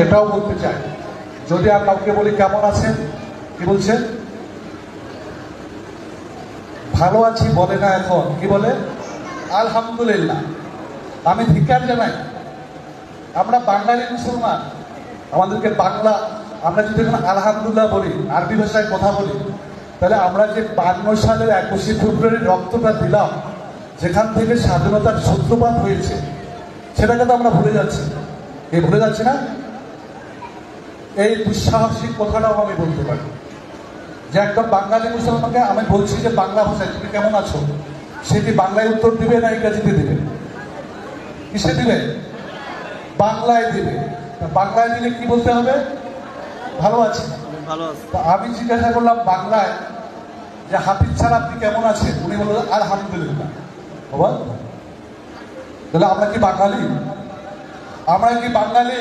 এটাও বলতে চাই, যদি আর কাউকে বলি কেমন আছেন, কি বলছেন? ভালো আছি বলে না, এখন কি বলে? আলহামদুলিল্লাহ। আমি ধিক্কার জানাই, আমরা বাঙালি মুসলমান, আমাদেরকে বাংলা, আমরা যদি এখন আলহামদুলিল্লাহ বলি, আরবি ভাষায় কথা বলি, তাহলে আমরা যে 52 সালের 21শে ফেব্রুয়ারি রক্তটা দিলাম, যেখান থেকে স্বাধীনতার সূত্রপাত হয়েছে, সেটাকে তো আমরা ভুলে যাচ্ছি। এই ভুলে যাচ্ছি না? এই দুঃসাহসিক কথাটাও আমি বলতে পারি যে একদম বাঙালি মুসলমানকে আমি বলছি যে বাংলা ভাষায় তুমি কেমন আছো, সেটি বাংলায় উত্তর দিবে না ইংরেজিতে দিবে? কিসে দিবে? বাংলায় দিবে। বাংলায় দিলে কি বলতে হবে? ভালো আছি। আমি জিজ্ঞাসা করলাম বাংলায় যে হাফিজ স্যার আপনি কেমন আছেন, উনি বলল আলহামদুলিল্লাহ। তাহলে আমরা কি বাঙালি? আমরা কি বাঙালি?